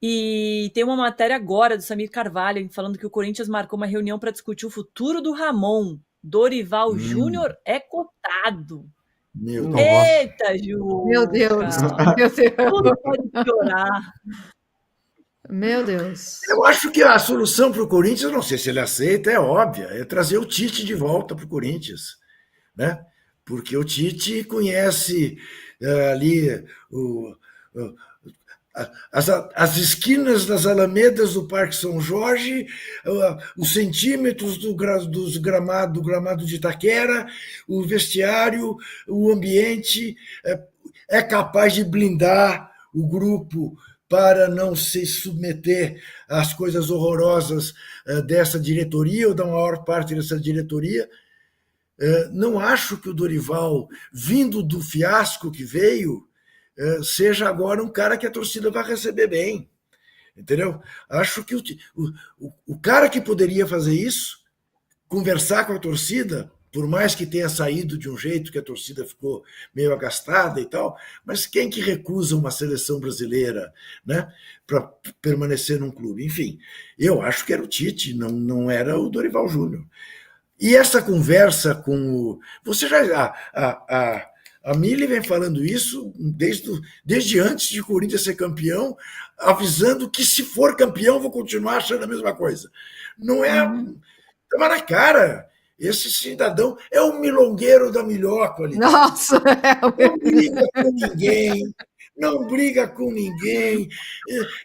E tem uma matéria agora do Samir Carvalho falando que o Corinthians marcou uma reunião para discutir o futuro do Ramon. Dorival Júnior é cotado. Meu Deus. Eita, Meu Deus, Juca! meu Tudo Deus, pode piorar. meu Deus. Eu acho que a solução para o Corinthians, não sei se ele aceita, é óbvia, é trazer o Tite de volta para o Corinthians, né? Porque o Tite conhece ali o- as esquinas das alamedas do Parque São Jorge, os centímetros do gramado de Itaquera, o vestiário, o ambiente, é capaz de blindar o grupo para não se submeter às coisas horrorosas dessa diretoria ou da maior parte dessa diretoria. Não acho que o Dorival, vindo do fiasco que veio, seja agora um cara que a torcida vai receber bem. Entendeu? Acho que o cara que poderia fazer isso, conversar com a torcida, por mais que tenha saído de um jeito que a torcida ficou meio agastada e tal, mas quem que recusa uma seleção brasileira, né, para permanecer num clube? Enfim, eu acho que era o Tite, não era o Dorival Júnior. E essa conversa com o. Você já. A Mili vem falando isso desde antes de o Corinthians ser campeão, avisando que se for campeão, vou continuar achando a mesma coisa. Não é. Estava na cara. Esse cidadão é o milongueiro da milhoca ali. Nossa, Não briga com ninguém, não briga com ninguém.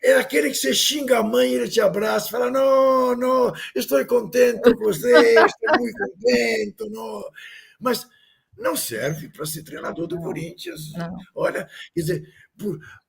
É aquele que você xinga a mãe e ele te abraça, fala: não, não, estou contente com você, estou muito contente. Não. Mas não serve para ser treinador do Corinthians. não. Olha, quer dizer,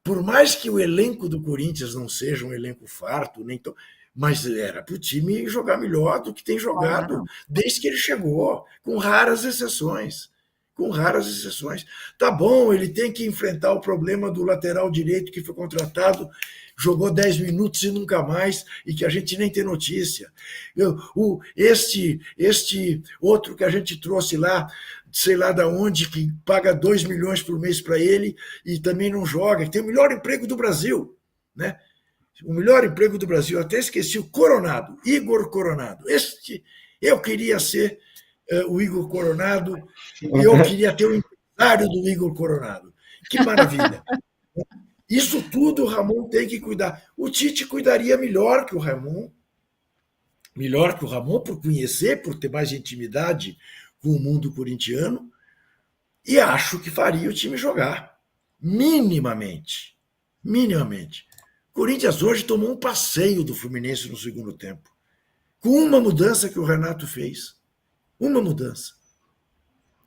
por mais que o elenco do Corinthians não seja um elenco farto, nem tão, mas era para o time jogar melhor do que tem jogado desde que ele chegou, com raras exceções. Com raras exceções. Tá bom, ele tem que enfrentar o problema do lateral direito que foi contratado, jogou 10 minutos e nunca mais, e que a gente nem tem notícia. Este outro que a gente trouxe lá, sei lá da onde, que paga 2 milhões por mês para ele e também não joga, que tem o melhor emprego do Brasil, né? O melhor emprego do Brasil, até esqueci, o Coronado, Igor Coronado. Eu queria ser o Igor Coronado e eu queria ter o empresário do Igor Coronado. Que maravilha! Isso tudo o Ramon tem que cuidar. O Tite cuidaria melhor que o Ramon, por conhecer, por ter mais intimidade com o mundo corintiano, e acho que faria o time jogar. Minimamente. Minimamente. O Corinthians hoje tomou um passeio do Fluminense no segundo tempo, com uma mudança que o Renato fez. Uma mudança.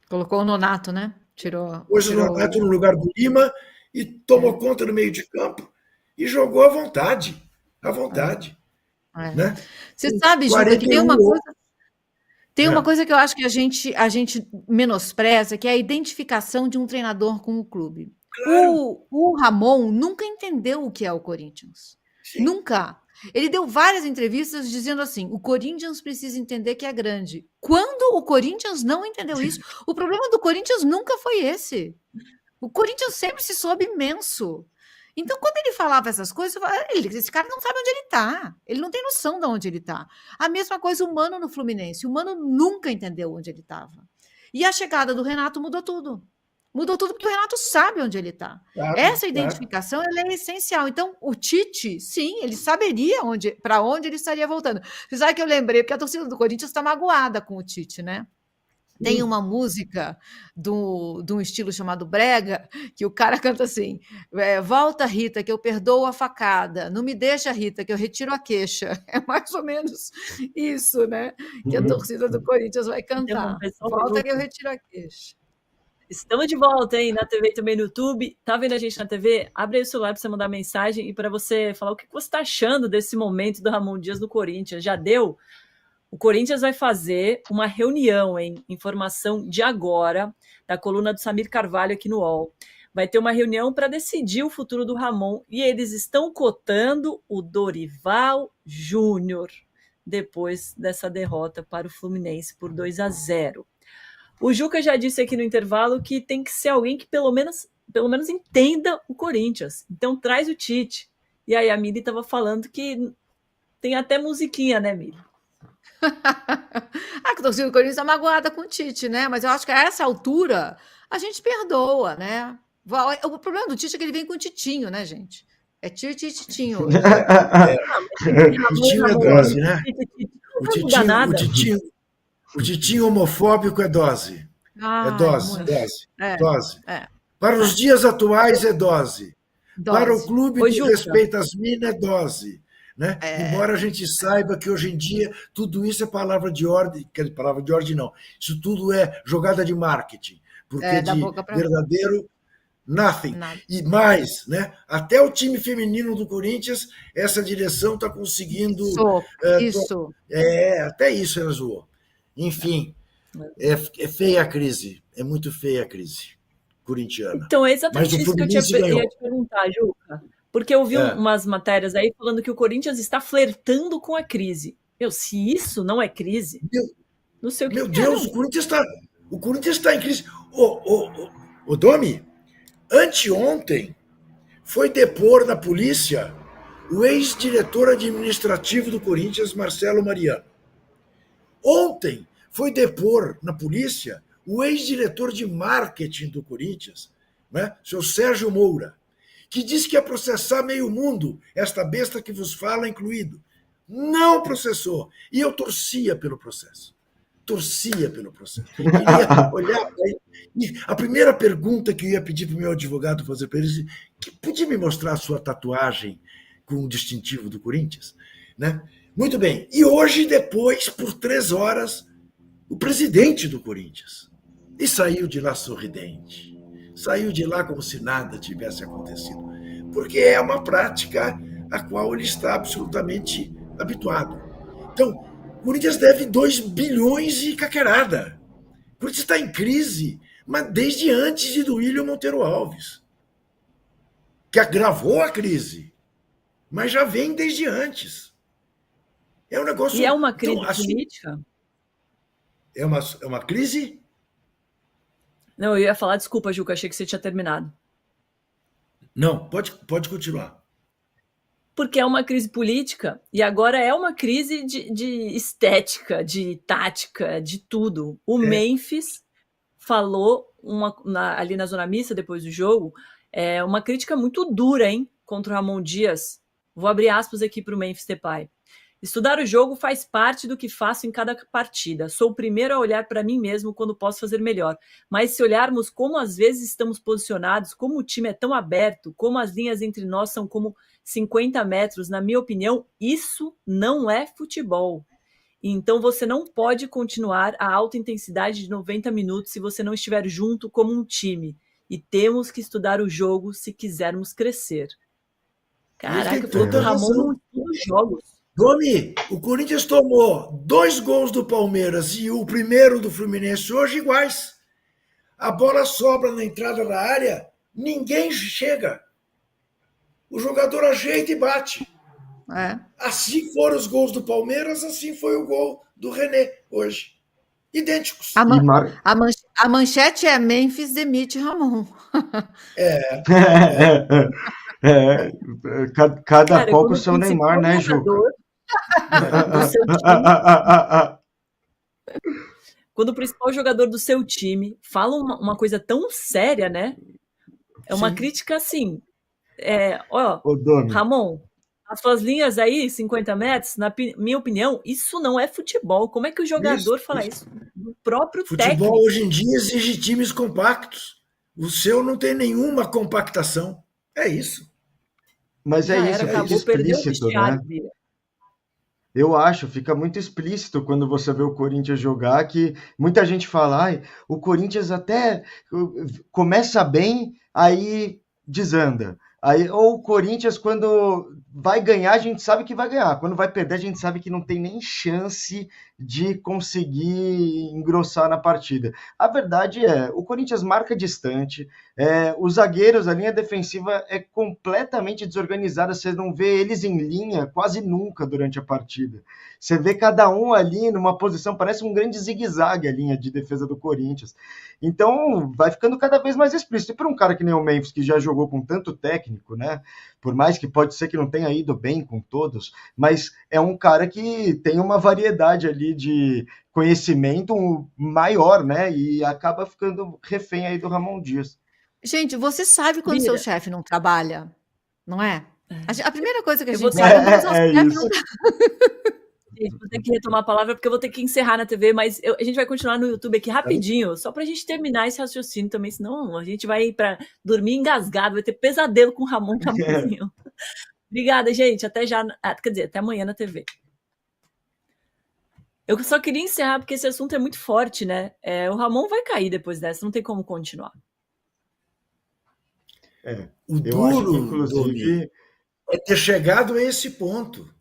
Colocou o Nonato, né? Tirou. Pôs o Nonato no lugar do Lima e tomou conta do meio de campo e jogou à vontade. À vontade. Né? Você sabe, Juca, que tem uma coisa. Tem uma coisa que eu acho que a gente menospreza, que é a identificação de um treinador com o clube. Claro. O Ramon nunca entendeu o que é o Corinthians. Sim. Nunca. Ele deu várias entrevistas dizendo assim: o Corinthians precisa entender que é grande. Quando o Corinthians não entendeu isso, o problema do Corinthians nunca foi esse. O Corinthians sempre se soube imenso. Então, quando ele falava essas coisas, eu falava, esse cara não sabe onde ele está. Ele não tem noção de onde ele está. A mesma coisa o Mano no Fluminense. O Mano nunca entendeu onde ele estava. E a chegada do Renato mudou tudo. Mudou tudo porque o Renato sabe onde ele está. Claro, Essa identificação ela é essencial. Então, o Tite, sim, ele saberia para onde ele estaria voltando. Você sabe que eu lembrei, porque a torcida do Corinthians está magoada com o Tite, né? Tem uma música de um estilo chamado brega, que o cara canta assim: volta, Rita, que eu perdoo a facada, não me deixa, Rita, que eu retiro a queixa. É mais ou menos isso, né? Que a torcida do Corinthians vai cantar. Volta que eu retiro a queixa. Estamos de volta, hein, na TV e também no YouTube. Tá vendo a gente na TV? Abre aí o celular para você mandar mensagem e para você falar o que você está achando desse momento do Ramon Dias no Corinthians. Já deu? O Corinthians vai fazer uma reunião, hein? Informação de agora, da coluna do Samir Carvalho aqui no UOL. Vai ter uma reunião para decidir o futuro do Ramon e eles estão cotando o Dorival Júnior depois dessa derrota para o Fluminense por 2-0. O Juca já disse aqui no intervalo que tem que ser alguém que pelo menos entenda o Corinthians. Então traz o Tite. E aí a Mili estava falando que tem até musiquinha, né, Mili? Que a torcida do Corinthians está magoada com o Tite, né? Mas eu acho que a essa altura a gente perdoa, né? O problema do Tite é que ele vem com o Titinho, né, gente? É Tite e Titinho hoje. Titinho é dose, né? Não dá nada. O Titinho homofóbico é dose. É dose. Para os dias atuais é dose. Para o clube que respeita as minas é dose. Né? Embora a gente saiba que hoje em dia tudo isso é palavra de ordem, quer dizer, palavra de ordem não, isso tudo é jogada de marketing, porque de verdadeiro nothing. Nada. E mais, né? Até o time feminino do Corinthians, essa direção está conseguindo... Isso. Até isso ela zoou. Enfim, é feia a crise, é muito feia a crise corintiana. Então é exatamente isso que eu ia te perguntar, Juca. Porque eu vi umas matérias aí falando que o Corinthians está flertando com a crise. Se isso não é crise, não sei o que Meu Deus, o Corinthians está em crise. Ô, Domi, anteontem foi depor na polícia o ex-diretor administrativo do Corinthians, Marcelo Mariano. Ontem foi depor na polícia o ex-diretor de marketing do Corinthians, né, seu Sérgio Moura, que disse que ia processar meio mundo, esta besta que vos fala incluído. Não processou. E eu torcia pelo processo. Queria olhar para ele. E a primeira pergunta que eu ia pedir para o meu advogado fazer para ele, que podia me mostrar a sua tatuagem com o distintivo do Corinthians? Né? Muito bem. E hoje, depois, por 3 horas, o presidente do Corinthians. E saiu de lá sorridente. Saiu de lá como se nada tivesse acontecido. Porque é uma prática a qual ele está absolutamente habituado. Então, o Corinthians deve 2 bilhões e caquerada. O Corinthians está em crise, mas desde antes de Duílio Monteiro Alves, que agravou a crise, mas já vem desde antes. É um negócio... E é uma crise política? É uma crise... Não, eu ia falar, desculpa, Juca, achei que você tinha terminado. Não, pode continuar. Porque é uma crise política e agora é uma crise de estética, de tática, de tudo. O Memphis falou ali na Zona Mista, depois do jogo, uma crítica muito dura, hein, contra o Ramon Dias. Vou abrir aspas aqui para o Memphis Depay. Estudar o jogo faz parte do que faço em cada partida. Sou o primeiro a olhar para mim mesmo quando posso fazer melhor. Mas se olharmos como às vezes estamos posicionados, como o time é tão aberto, como as linhas entre nós são como 50 metros, na minha opinião, isso não é futebol. Então você não pode continuar a alta intensidade de 90 minutos se você não estiver junto como um time. E temos que estudar o jogo se quisermos crescer. Caraca, o Ramon não estuda os jogos. Domi, o Corinthians tomou 2 gols do Palmeiras e o primeiro do Fluminense hoje iguais. A bola sobra na entrada da área, ninguém chega. O jogador ajeita e bate. Assim foram os gols do Palmeiras, assim foi o gol do René hoje. Idênticos. A manchete é Memphis demite Ramon. Cada qual com o seu Neymar, né, Ju? Quando o principal jogador do seu time fala uma coisa tão séria, né? É uma crítica assim. Ramon, as suas linhas aí, 50 metros, na minha opinião, isso não é futebol. Como é que o jogador fala isso? Do próprio técnico. Futebol hoje em dia exige times compactos. O seu não tem nenhuma compactação. É isso. Mas é isso, fica explícito, né? Eu acho, fica muito explícito quando você vê o Corinthians jogar, que muita gente fala, o Corinthians até começa bem, aí desanda. Ou o Corinthians, quando vai ganhar, a gente sabe que vai ganhar. Quando vai perder, a gente sabe que não tem nem chance de conseguir engrossar na partida. A verdade é, o Corinthians marca distante, os zagueiros, a linha defensiva é completamente desorganizada, você não vê eles em linha quase nunca durante a partida. Você vê cada um ali numa posição, parece um grande zigue-zague a linha de defesa do Corinthians. Então, vai ficando cada vez mais explícito. E para um cara que nem o Memphis, que já jogou com tanto técnico, técnico, né? Por mais que pode ser que não tenha ido bem com todos, mas é um cara que tem uma variedade ali de conhecimento maior, né? E acaba ficando refém aí do Ramon Dias. Gente, você sabe quando seu chefe não trabalha, não é? A primeira coisa que a Eu gente vou sabe é quando o seu É chefe isso. não Gente, vou ter que retomar a palavra porque eu vou ter que encerrar na TV, mas a gente vai continuar no YouTube aqui rapidinho, só pra gente terminar esse raciocínio também, senão a gente vai para dormir engasgado, vai ter pesadelo com o Ramon Ramonzinho. Obrigada, gente. Até já, quer dizer, até amanhã na TV. Eu só queria encerrar porque esse assunto é muito forte, né? O Ramon vai cair depois dessa, não tem como continuar. O Eu acho que, duro, inclusive, Domi, é ter chegado a esse ponto.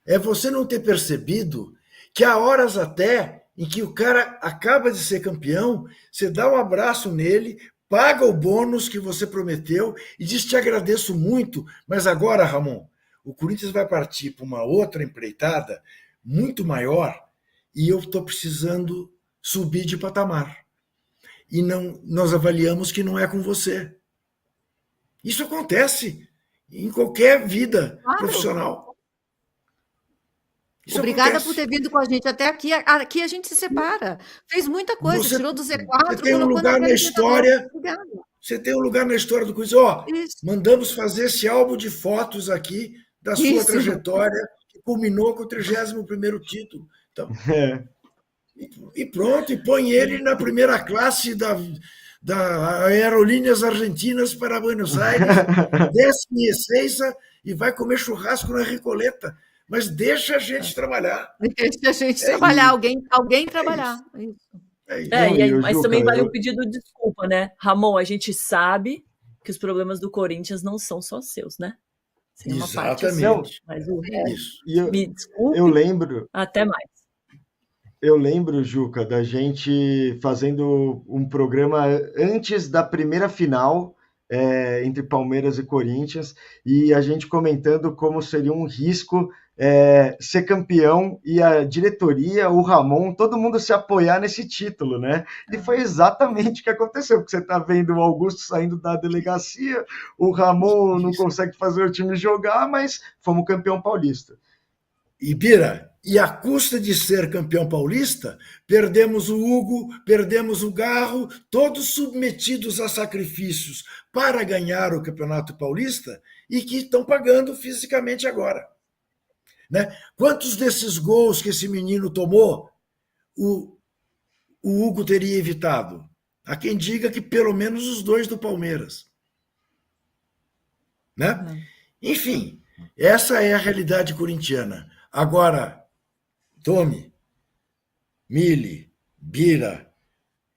É você não ter percebido que há horas até em que o cara acaba de ser campeão, você dá um abraço nele, paga o bônus que você prometeu e diz: te agradeço muito, mas agora, Ramon, o Corinthians vai partir para uma outra empreitada muito maior e eu estou precisando subir de patamar. E não, nós avaliamos que não é com você. Isso acontece em qualquer vida profissional. Isso Obrigada acontece. por ter vindo com a gente até aqui. Aqui a gente se separa. Fez muita coisa, tirou do Z4, você tem um colocou lugar na história. Obrigada. Você tem um lugar na história do Corinthians. Mandamos fazer esse álbum de fotos aqui da sua trajetória, que culminou com o 31º título. Então, e pronto, e põe ele na primeira classe da Aerolíneas Argentinas para Buenos Aires, desce em Ezeiza e vai comer churrasco na Recoleta. Mas deixa a gente trabalhar. Deixa a gente trabalhar, alguém trabalhar. Mas também vale um pedido de desculpa, né? Ramon, a gente sabe que os problemas do Corinthians não são só seus, né? Exatamente. Mas o Isso. Me desculpe. Eu lembro. Até mais. Eu lembro, Juca, da gente fazendo um programa antes da primeira final entre Palmeiras e Corinthians, e a gente comentando como seria um risco ser campeão e a diretoria, o Ramon, todo mundo se apoiar nesse título, né? E foi exatamente o que aconteceu, porque você está vendo o Augusto saindo da delegacia, o Ramon não consegue fazer o time jogar, mas fomos campeão paulista. E Bira, e à custa de ser campeão paulista, perdemos o Hugo, perdemos o Garro, todos submetidos a sacrifícios para ganhar o Campeonato Paulista e que estão pagando fisicamente agora. Né? Quantos desses gols que esse menino tomou, o Hugo teria evitado? Há quem diga que pelo menos os 2 do Palmeiras. Né? Enfim, essa é a realidade corintiana. Agora, Tomi, Mili, Bira,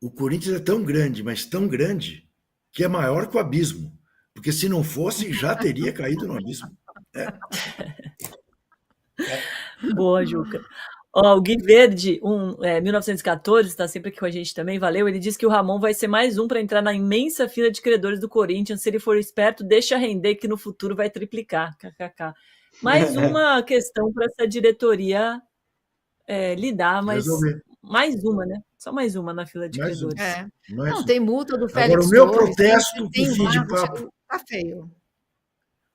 o Corinthians é tão grande, mas tão grande, que é maior que o abismo. Porque se não fosse, já teria caído no abismo. Boa, Juca. O Gui Verde, 1914, está sempre aqui com a gente também, valeu. Ele diz que o Ramon vai ser mais um para entrar na imensa fila de credores do Corinthians. Se ele for esperto, deixa render que no futuro vai triplicar. KKK. Mais uma questão para essa diretoria lidar, mas mais uma, né? Só mais uma na fila de credores. Não, tem multa do Félix. Agora, o meu protesto com o fim de papo. Tá feio.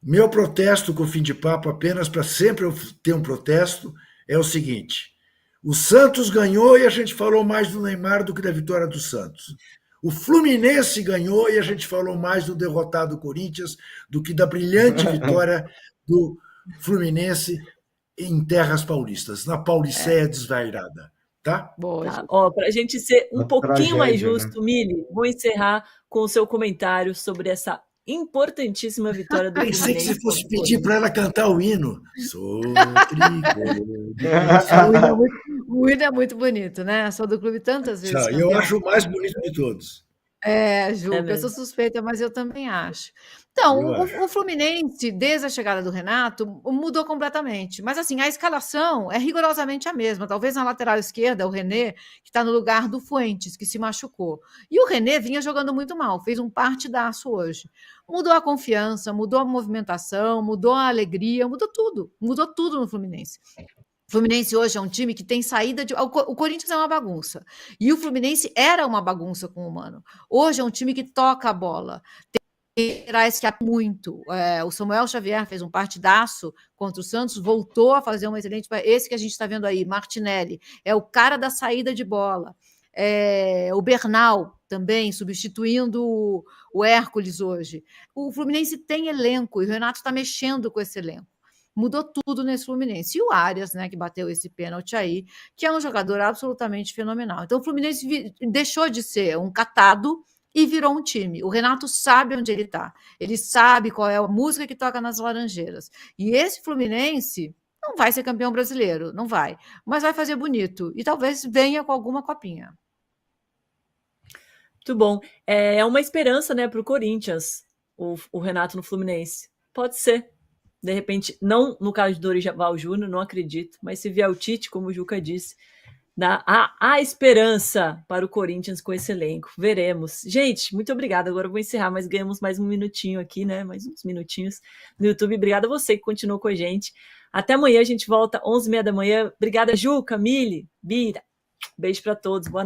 Meu protesto com o fim de papo, apenas para sempre eu ter um protesto, é o seguinte: o Santos ganhou e a gente falou mais do Neymar do que da vitória do Santos. O Fluminense ganhou e a gente falou mais do derrotado Corinthians do que da brilhante vitória do Fluminense em terras paulistas, na Pauliceia desvairada. Tá? Para a gente ser um pouquinho mais justo, né? Mili, vou encerrar com o seu comentário sobre essa importantíssima vitória do Fluminense. Pensei que você fosse pedir para ela cantar o hino. Sou O hino é muito bonito, né? Sou do clube tantas vezes. Eu acho o mais bonito de todos. Juca, eu sou suspeita, mas eu também acho. Então, o Fluminense, desde a chegada do Renato, mudou completamente. Mas, assim, a escalação é rigorosamente a mesma. Talvez na lateral esquerda, o René, que está no lugar do Fuentes, que se machucou. E o René vinha jogando muito mal, fez um partidaço hoje. Mudou a confiança, mudou a movimentação, mudou a alegria, mudou tudo no Fluminense. O Fluminense hoje é um time que tem saída de... O Corinthians é uma bagunça. E o Fluminense era uma bagunça com o Mano. Hoje é um time que toca a bola. laterais que há muito. O Samuel Xavier fez um partidaço contra o Santos, voltou a fazer um excelente. Esse que a gente está vendo aí, Martinelli, é o cara da saída de bola. O Bernal também, substituindo o Hércules hoje. O Fluminense tem elenco, e o Renato está mexendo com esse elenco. Mudou tudo nesse Fluminense. E o Arias, né, que bateu esse pênalti aí, que é um jogador absolutamente fenomenal. Então o Fluminense deixou de ser um catado e virou um time. O Renato sabe onde ele está. Ele sabe qual é a música que toca nas Laranjeiras. E esse Fluminense não vai ser campeão brasileiro, não vai. Mas vai fazer bonito. E talvez venha com alguma copinha. Muito bom. É uma esperança, né, para o Corinthians, o Renato no Fluminense. Pode ser. De repente, não no caso de Dorival Júnior, não acredito, mas se vier o Tite, como o Juca disse, há esperança para o Corinthians com esse elenco. Veremos. Gente, muito obrigada. Agora eu vou encerrar, mas ganhamos mais um minutinho aqui, né? Mais uns minutinhos no YouTube. Obrigada a você que continuou com a gente. Até amanhã, a gente volta 11h30 da manhã. Obrigada, Juca, Mili, Bira. Beijo para todos. Boa noite.